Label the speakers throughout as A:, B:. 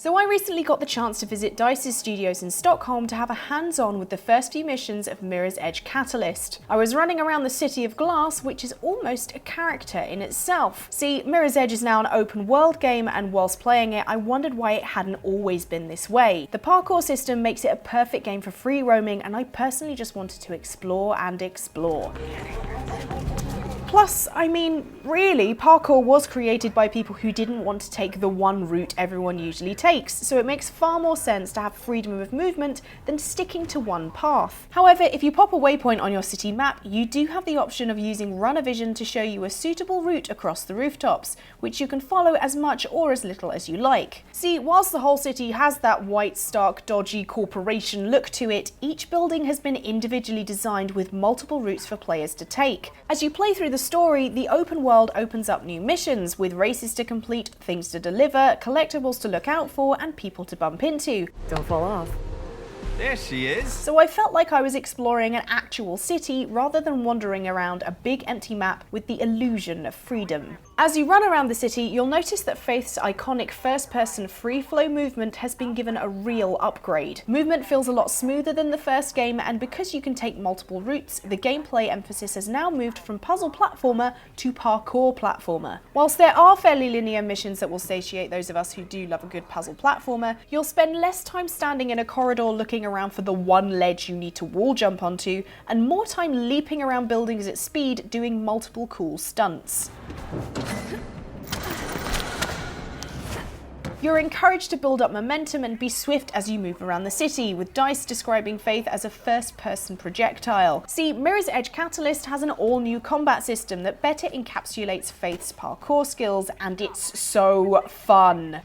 A: So I recently got the chance to visit DICE's studios in Stockholm to have a hands-on with the first few missions of Mirror's Edge Catalyst. I was running around the City of Glass, which is almost a character in itself. See, Mirror's Edge is now an open world game, and whilst playing it, I wondered why it hadn't always been this way. The parkour system makes it a perfect game for free roaming, and I personally just wanted to explore and explore. Plus, I mean, really, parkour was created by people who didn't want to take the one route everyone usually takes, so it makes far more sense to have freedom of movement than sticking to one path. However, if you pop a waypoint on your city map, you do have the option of using runner vision to show you a suitable route across the rooftops, which you can follow as much or as little as you like. See, whilst the whole city has that white, stark, dodgy corporation look to it, each building has been individually designed with multiple routes for players to take. As you play through the story, the open world opens up new missions, with races to complete, things to deliver, collectibles to look out for, and people to bump into.
B: Don't fall off.
C: There she is!
A: So I felt like I was exploring an actual city rather than wandering around a big empty map with the illusion of freedom. As you run around the city, you'll notice that Faith's iconic first-person free-flow movement has been given a real upgrade. Movement feels a lot smoother than the first game, and because you can take multiple routes, the gameplay emphasis has now moved from puzzle platformer to parkour platformer. Whilst there are fairly linear missions that will satiate those of us who do love a good puzzle platformer, you'll spend less time standing in a corridor looking around for the one ledge you need to wall jump onto, and more time leaping around buildings at speed doing multiple cool stunts. You're encouraged to build up momentum and be swift as you move around the city, with DICE describing Faith as a first-person projectile. See, Mirror's Edge Catalyst has an all-new combat system that better encapsulates Faith's parkour skills, and it's so fun.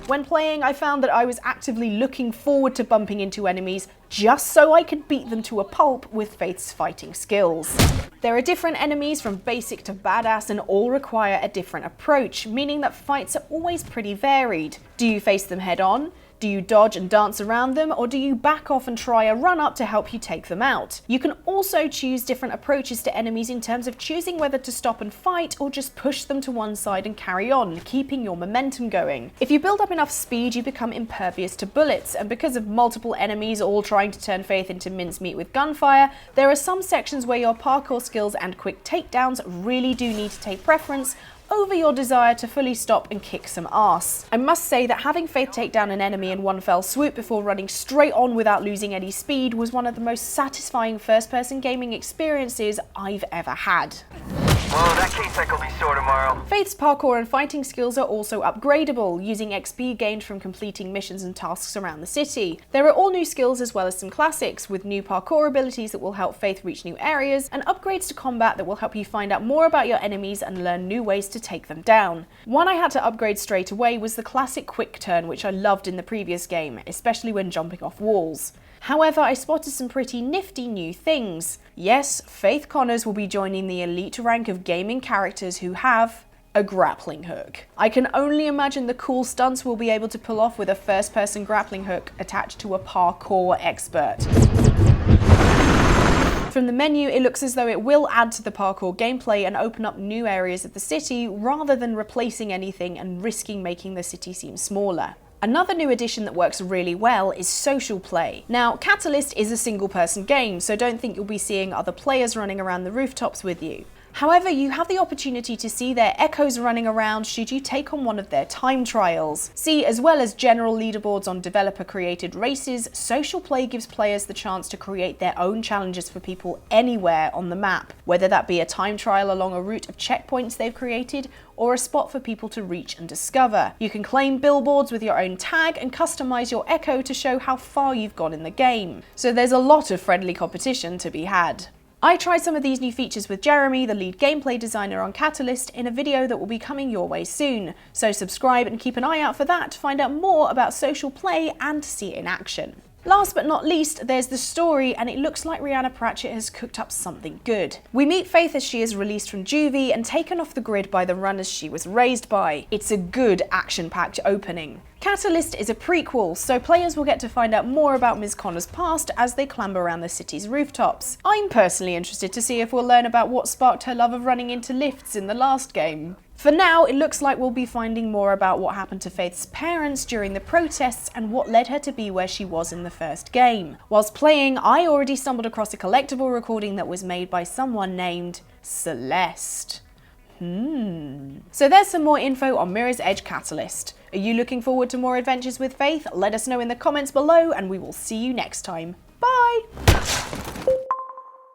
A: When playing, I found that I was actively looking forward to bumping into enemies just so I could beat them to a pulp with Faith's fighting skills. There are different enemies from basic to badass, and all require a different approach, meaning that fights are always pretty varied. Do you face them head on? Do you dodge and dance around them, or do you back off and try a run up to help you take them out? You can also choose different approaches to enemies in terms of choosing whether to stop and fight or just push them to one side and carry on, keeping your momentum going. If you build up enough speed, you become impervious to bullets, and because of multiple enemies all trying to turn Faith into mincemeat with gunfire, there are some sections where your parkour skills and quick takedowns really do need to take preference over your desire to fully stop and kick some ass. I must say that having Faith take down an enemy in one fell swoop before running straight on without losing any speed was one of the most satisfying first-person gaming experiences I've ever had.
C: Whoa, that case cycle will be sore tomorrow.
A: Faith's parkour and fighting skills are also upgradable, using XP gained from completing missions and tasks around the city. There are all new skills as well as some classics, with new parkour abilities that will help Faith reach new areas, and upgrades to combat that will help you find out more about your enemies and learn new ways to take them down. One I had to upgrade straight away was the classic quick turn, which I loved in the previous game, especially when jumping off walls. However, I spotted some pretty nifty new things. Yes, Faith Connors will be joining the elite rank of gaming characters who have a grappling hook. I can only imagine the cool stunts we'll be able to pull off with a first-person grappling hook attached to a parkour expert. From the menu, it looks as though it will add to the parkour gameplay and open up new areas of the city, rather than replacing anything and risking making the city seem smaller. Another new addition that works really well is social play. Now, Catalyst is a single-person game, so don't think you'll be seeing other players running around the rooftops with you. However, you have the opportunity to see their echoes running around should you take on one of their time trials. See, as well as general leaderboards on developer-created races, social play gives players the chance to create their own challenges for people anywhere on the map, whether that be a time trial along a route of checkpoints they've created, or a spot for people to reach and discover. You can claim billboards with your own tag and customize your echo to show how far you've gone in the game. So there's a lot of friendly competition to be had. I tried some of these new features with Jeremy, the lead gameplay designer on Catalyst, in a video that will be coming your way soon. So subscribe and keep an eye out for that to find out more about social play and to see it in action. Last but not least, there's the story, and it looks like Rhianna Pratchett has cooked up something good. We meet Faith as she is released from juvie and taken off the grid by the runners she was raised by. It's a good action-packed opening. Catalyst is a prequel, so players will get to find out more about Ms. Connor's past as they clamber around the city's rooftops. I'm personally interested to see if we'll learn about what sparked her love of running into lifts in the last game. For now, it looks like we'll be finding more about what happened to Faith's parents during the protests and what led her to be where she was in the first game. Whilst playing, I already stumbled across a collectible recording that was made by someone named Celeste. So there's some more info on Mirror's Edge Catalyst. Are you looking forward to more adventures with Faith? Let us know in the comments below and we will see you next time. Bye!